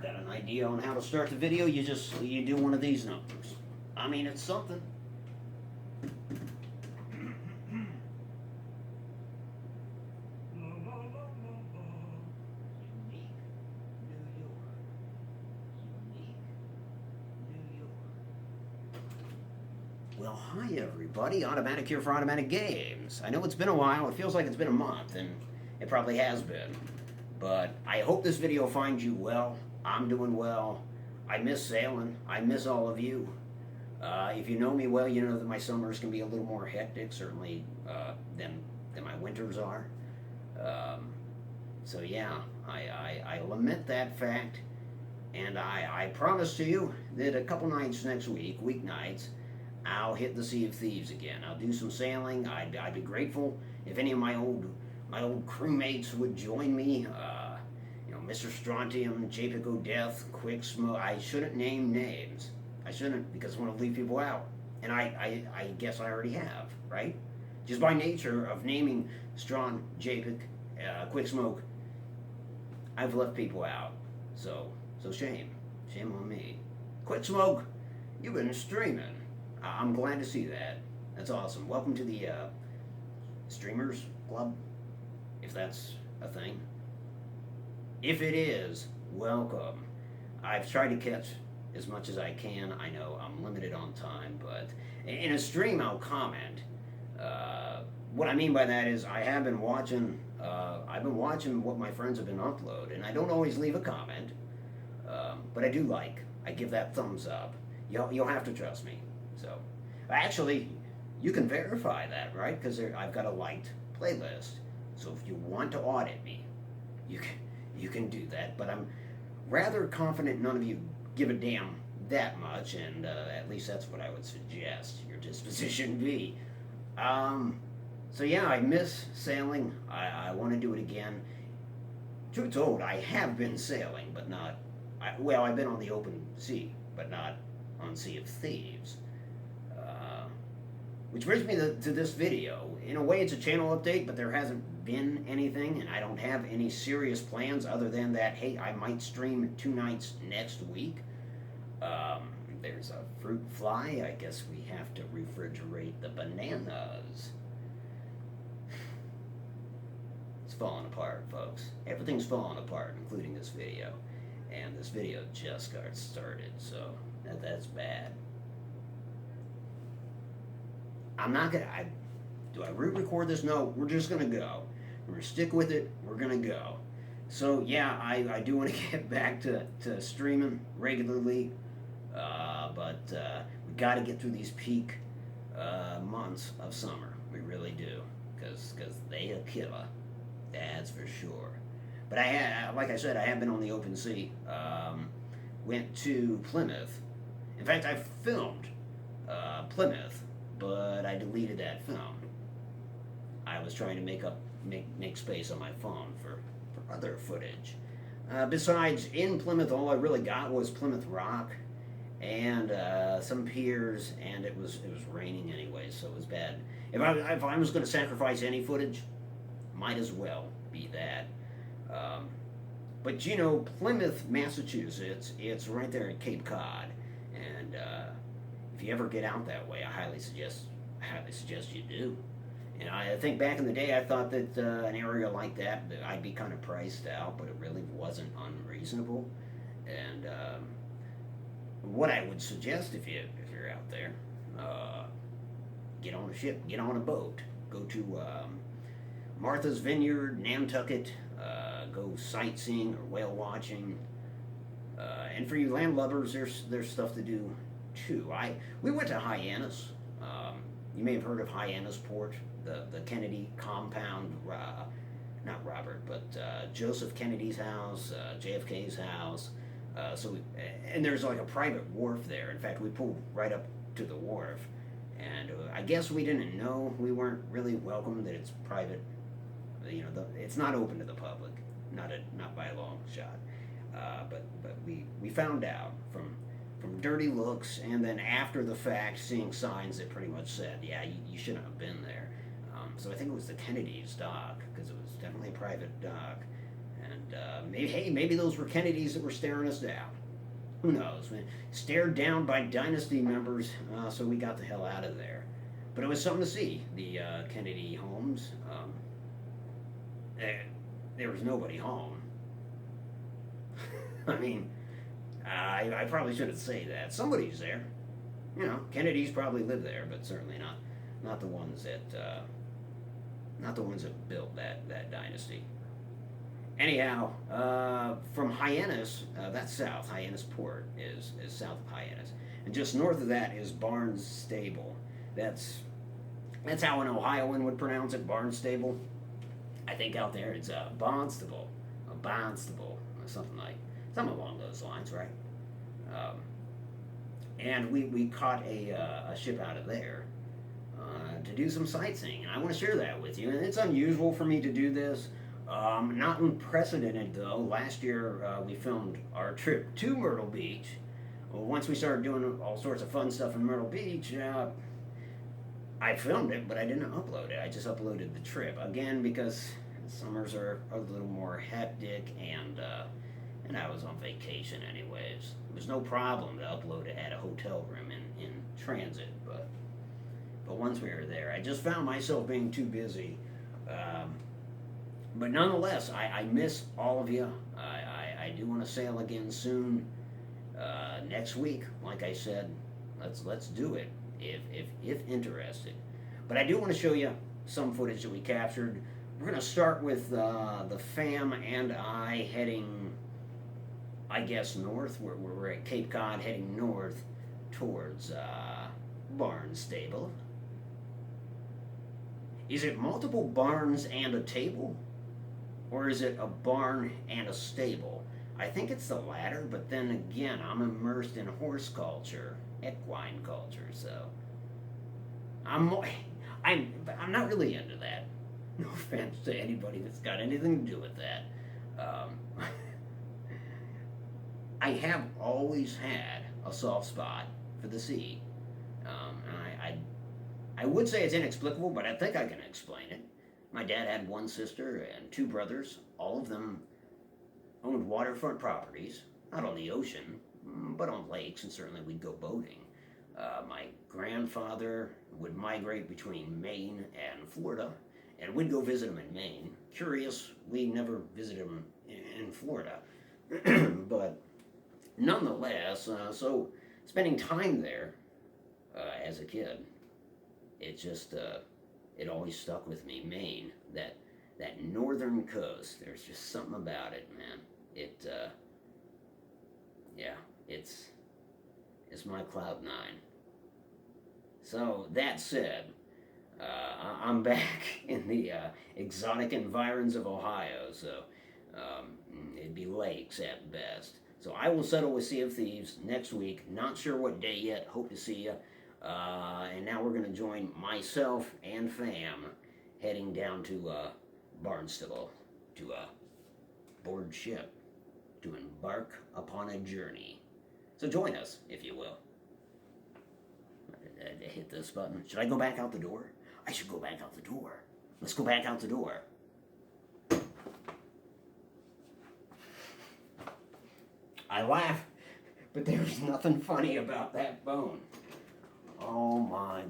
got an idea on how to start the video, you do one of these numbers. I mean, it's something. Well, hi everybody, Automatic here for Automatic Games. I know it's been a while, it feels like it's been a month, and it probably has been. But I hope this video finds you well. I'm doing well. I miss sailing. I miss all of you. If you know me well, you know that my summers can be a little more hectic, certainly than my winters are. So yeah, I lament that fact, and I promise to you that a couple nights next week, weeknights, I'll hit the Sea of Thieves again. I'll do some sailing. I'd be grateful if any of my old crewmates would join me. Mr. Strontium, JPIC Death, Quick Smoke. I shouldn't name names. I shouldn't, because I want to leave people out. And I guess I already have, right? Just by nature of naming Strong, JPIC, Quick Smoke, I've left people out. So shame. Shame on me. Quick Smoke, you've been streaming. I'm glad to see that. That's awesome. Welcome to the Streamers Club, if that's a thing. If it is, welcome. I've tried to catch as much as I can. I know I'm limited on time, but in a stream I'll comment. What I mean by that is I've been watching what my friends have been uploading, and I don't always leave a comment, but I do like. I give that thumbs up. You'll have to trust me. So, actually, you can verify that, right? Because I've got a liked playlist. So if you want to audit me, you can do that. But I'm rather confident none of you give a damn that much, and at least that's what I would suggest your disposition be. So yeah, I miss sailing. I want to do it again. Truth told, I have been sailing, but not. I've been on the open sea, but not on Sea of Thieves. Which brings me to this video. In a way, it's a channel update, but there hasn't been anything, and I don't have any serious plans other than that, hey, I might stream 2 nights next week. There's a fruit fly. I guess we have to refrigerate the bananas. It's falling apart, folks. Everything's falling apart, including this video. And this video just got started, so that's bad. I'm not gonna. Do I re-record this? No, we're just gonna go. We're gonna stick with it. We're gonna go. So yeah, I do want to get back to streaming regularly, but we got to get through these peak months of summer. We really do, because they a killer. That's for sure. But like I said, I have been on the open sea. Went to Plymouth. In fact, I filmed Plymouth, but I deleted that film. I was trying to make space on my phone for other footage. Besides, in Plymouth, all I really got was Plymouth Rock and some piers, and it was raining anyway, so it was bad. If I was going to sacrifice any footage, might as well be that. But Plymouth, Massachusetts, it's right there at Cape Cod, and if you ever get out that way, I highly suggest you do. And I think back in the day, I thought that an area like that I'd be kind of priced out, but it really wasn't unreasonable. And what I would suggest if you're out there, get on a ship, get on a boat, go to Martha's Vineyard, Nantucket, go sightseeing or whale watching. And for you landlubbers, there's stuff to do too. We went to Hyannis. You may have heard of Hyannis Port, the Kennedy compound. Not Robert, but Joseph Kennedy's house, JFK's house. And there's like a private wharf there. In fact, we pulled right up to the wharf, and I guess we didn't know, we weren't really welcome that it's private. It's not open to the public, not by a long shot. But we found out from dirty looks, and then after the fact, seeing signs that pretty much said, yeah, you shouldn't have been there. So I think it was the Kennedy's dock, because it was definitely a private dock. And maybe those were Kennedys that were staring us down. Who knows? Man? Stared down by dynasty members, so we got the hell out of there. But it was something to see, the Kennedy homes. There was nobody home. I mean, I probably shouldn't say that. Somebody's there. You know, Kennedys probably live there, but certainly not the ones that built that dynasty. Anyhow, from Hyannis, that's south. Hyannis Port is south of Hyannis, and just north of that is Barnes Stable. That's how an Ohioan would pronounce it, Barnstable. I think out there it's Barnstable, or something along those lines, right? And we caught a ship out of there to do some sightseeing, and I want to share that with you. And it's unusual for me to do this. Not unprecedented though. Last year we filmed our trip to Myrtle Beach. Well, once we started doing all sorts of fun stuff in Myrtle Beach, I filmed it, but I didn't upload it. I just uploaded the trip again because summers are a little more hectic, and I was on vacation anyways. It was no problem to upload it at a hotel room in transit, but once we were there, I just found myself being too busy. But nonetheless, I miss all of you. I do want to sail again soon. Next week, like I said, let's do it if interested. But I do want to show you some footage that we captured. We're going to start with the fam and I heading, I guess, north. We're at Cape Cod, heading north towards Barnstable. Is it multiple barns and a table? Or is it a barn and a stable? I think it's the latter, but then again, I'm immersed in horse culture, equine culture, so I'm not really into that. No offense to anybody that's got anything to do with that. I have always had a soft spot for the sea. And I would say it's inexplicable, but I think I can explain it. My dad had one sister and two brothers. All of them owned waterfront properties, not on the ocean, but on lakes, and certainly we'd go boating. My grandfather would migrate between Maine and Florida, and we'd go visit him in Maine. Curious, we never visited him in Florida. But nonetheless, so spending time there as a kid, it just, it always stuck with me. Maine, that northern coast, there's just something about it, man. It's my cloud nine. So that said, I'm back in the exotic environs of Ohio, so it'd be lakes at best. So I will settle with Sea of Thieves next week. Not sure what day yet. Hope to see you. And now we're going to join myself and fam heading down to Barnstable to board ship to embark upon a journey. So join us, if you will. Hit this button. Should I go back out the door? I should go back out the door. Let's go back out the door. I laugh, but there's nothing funny about that bone. Oh my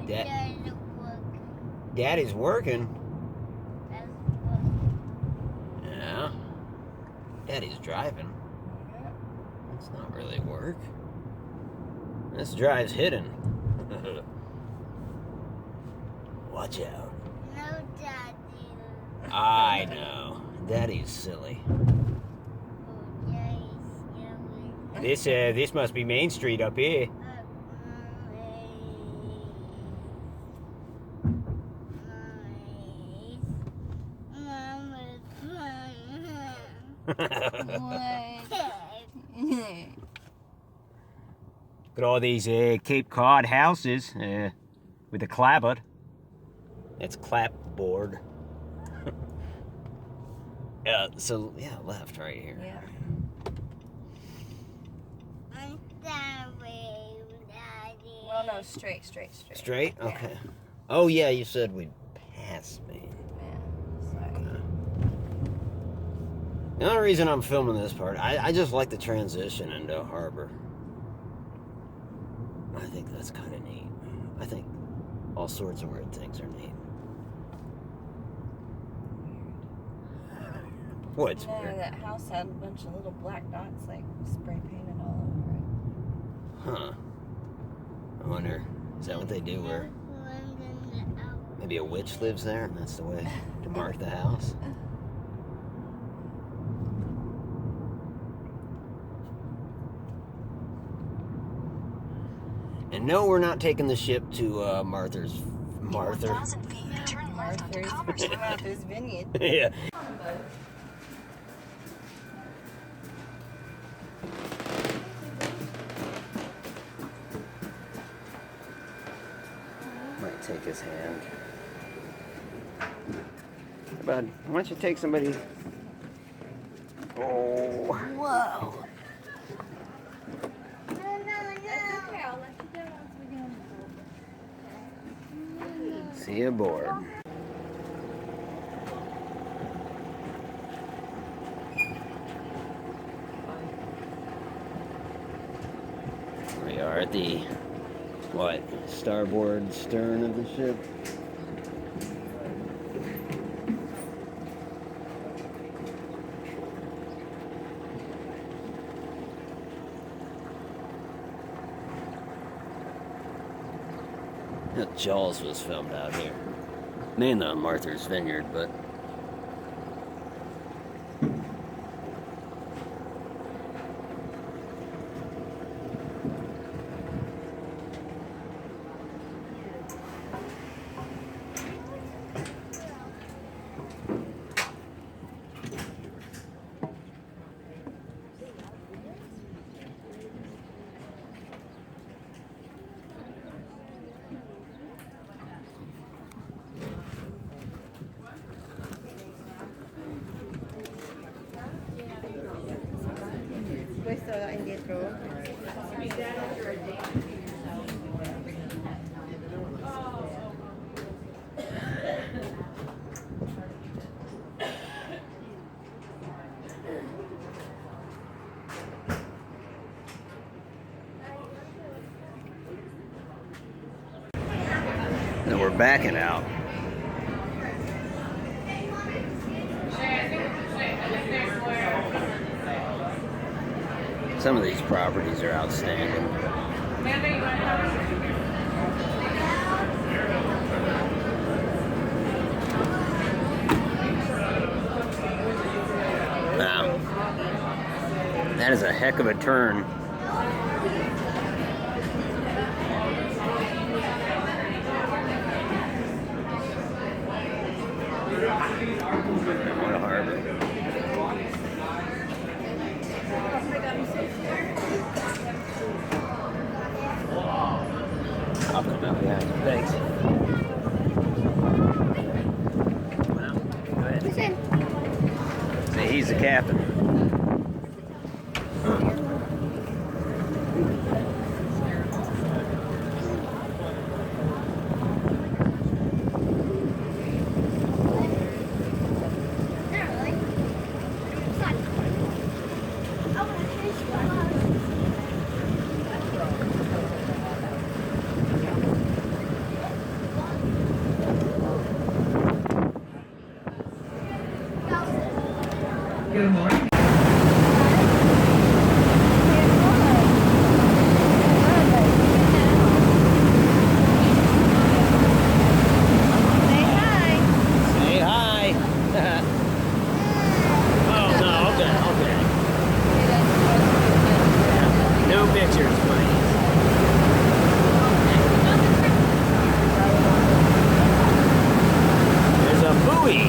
God. Daddy's working. Yeah. Daddy's driving. That's not really work. This drive's hidden. Watch out. No, Daddy. I know. Daddy's silly. Oh, yeah, silly. This must be Main Street up here. Got all these Cape Cod houses with a clapboard. That's clapboard. So yeah, left right here. Yeah. I'm sorry, Daddy. Well, no, straight. Straight? Okay. Oh yeah, you said we'd pass Maine. Yeah. So. The only reason I'm filming this part, I just like the transition into harbor. I think that's kind of neat. I think all sorts of weird things are neat. What's No, weird? that house had a bunch of little black dots, like spray painted all over Huh. I wonder, is that what they do where maybe a witch lives there and that's the way to mark the house? And no, we're not taking the ship to Martha's. Martha. 1,000 feet, turn left onto Commerce. it. Martha's Vineyard. Yeah. Might take his hand. Hey, bud, why don't you take somebody? Oh. Whoa. See you aboard. We are at the, what, starboard stern of the ship. Jaws was filmed out here. Mainly on Martha's Vineyard, but Questo là indietro. and we're backing out. Some of these properties are outstanding. Wow. That is a heck of a turn. What a harbor. I'll come out behind you. Thanks. Well, go ahead. See, he's the captain. Good morning. Say hi. Oh, no, okay. No pictures, please. There's a buoy.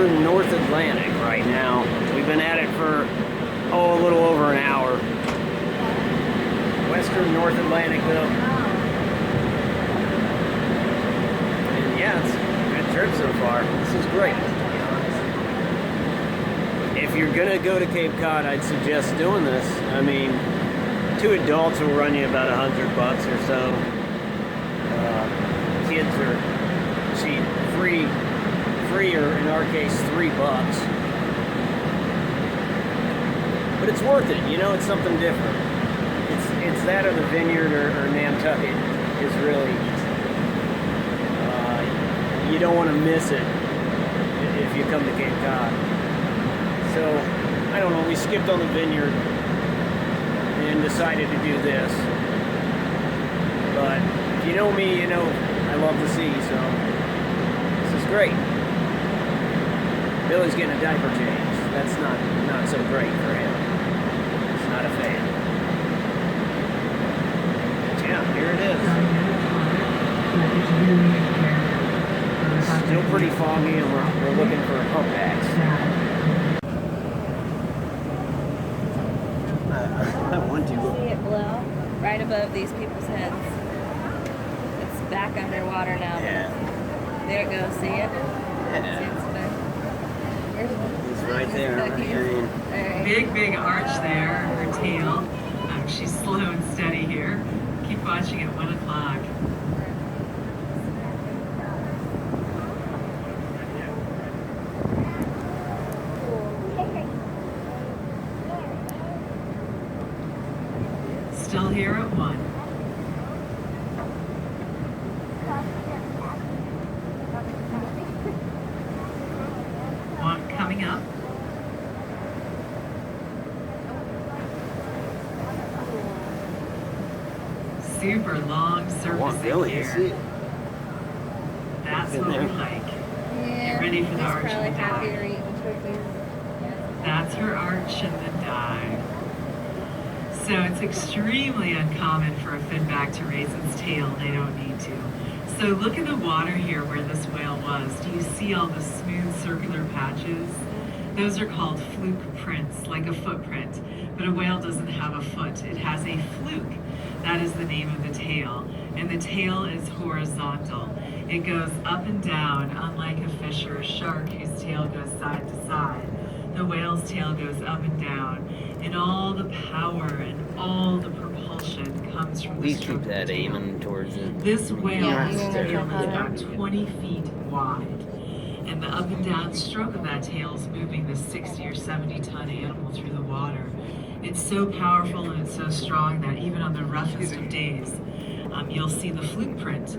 Western North Atlantic right now. We've been at it for, a little over an hour. Western North Atlantic though. And yeah, it's a good trip so far. This is great. If you're gonna go to Cape Cod, I'd suggest doing this. I mean, 2 adults will run you about $100 or so. Kids are cheap, free, or in our case, $3. But it's worth it. You know, it's something different. It's that or the Vineyard or Nantucket is really. You don't want to miss it if you come to Cape Cod. So, I don't know, we skipped on the Vineyard and decided to do this. But if you know me, you know I love the sea, so this is great. Billy's getting a diaper change. That's not so great for him. He's not a fan. But yeah, here it is. Still pretty foggy, and we're looking for humpbacks. I want to. See it blow right above these people's heads. It's back underwater now. Yeah. There it goes. See it? Yeah. See it's back. It's right there. I mean, Big arch there, her tail. She's slow and steady here. Keep watching at 1 o'clock. Still here at 1. One coming up. Super long I surface want Billy to here. see it. That's In what there. we like. Yeah. ready for the He's arch probably and the happier dive. eating turkeys. That's her arch and the dive. So it's extremely uncommon for a finback to raise its tail. They don't need to. So look at the water here where this whale was. Do you see all the smooth circular patches? Those are called fluke prints, like a footprint. But a whale doesn't have a foot. It has a fluke. That is the name of the tail. And the tail is horizontal. It goes up and down, unlike a fish or a shark whose tail goes side to side. The whale's tail goes up and down. And all the power and all the propulsion comes from the Please stroke keep of the that tail. aiming towards it. This whale's Yeah, tail is yeah. about 20 feet wide. And the up and down stroke of that tail is moving this 60 or 70 ton animal through the water. It's so powerful and it's so strong that even on the roughest of days, you'll see the fluke print.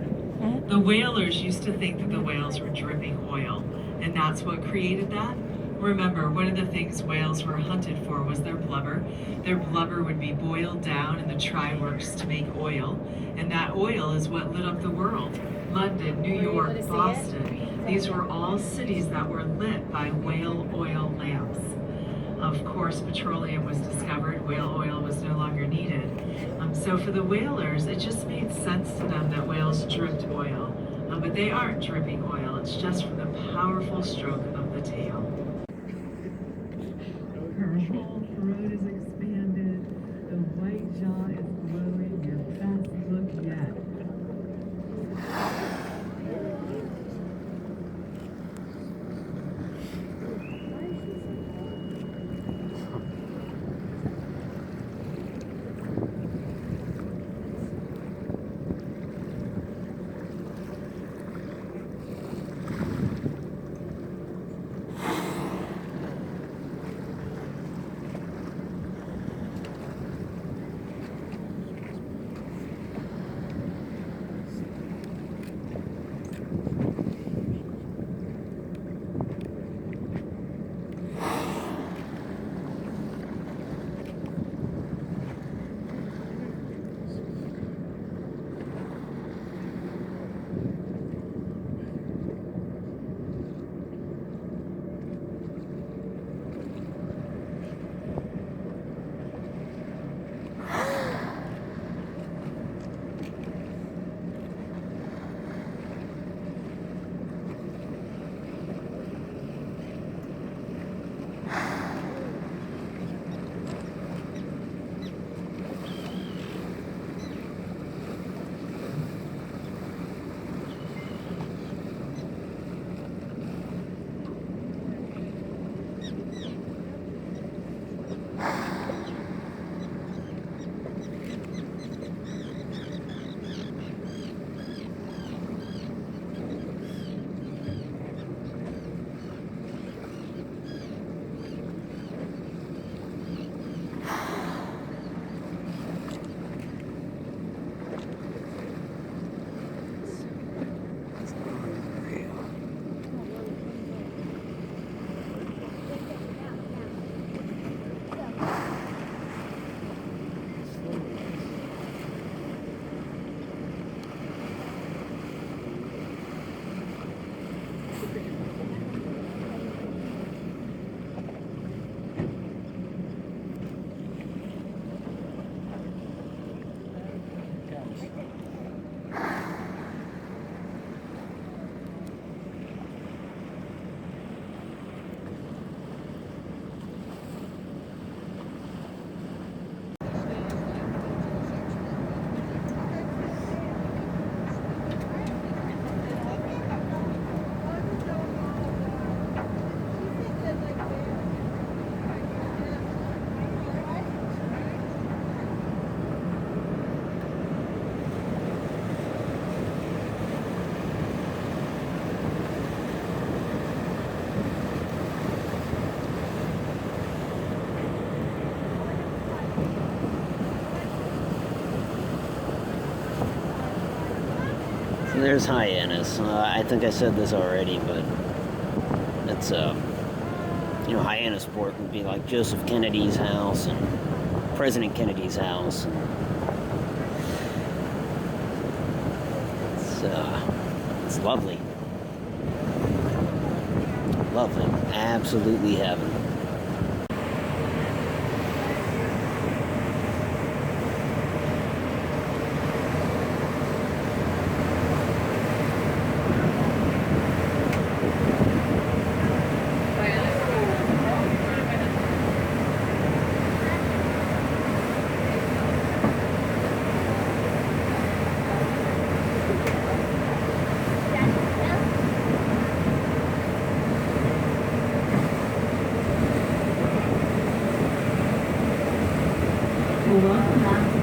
The whalers used to think that the whales were dripping oil, and that's what created that. Remember, one of the things whales were hunted for was their blubber. Their blubber would be boiled down in the try-works to make oil, and that oil is what lit up the world. London, New York, Boston, these were all cities that were lit by whale oil lamps. Of course, petroleum was discovered, whale oil was no longer needed. So for the whalers, it just made sense to them that whales dripped oil. But they aren't dripping oil, it's just from the powerful stroke of the tail. Her whole throat is expanded, the white jaw is glowing, your best look yet. there's hyenas. I think I said this already, but it's Hyannis Sport would be like Joseph Kennedy's house and President Kennedy's house. And it's lovely. Lovely. Absolutely heaven. Welcome back.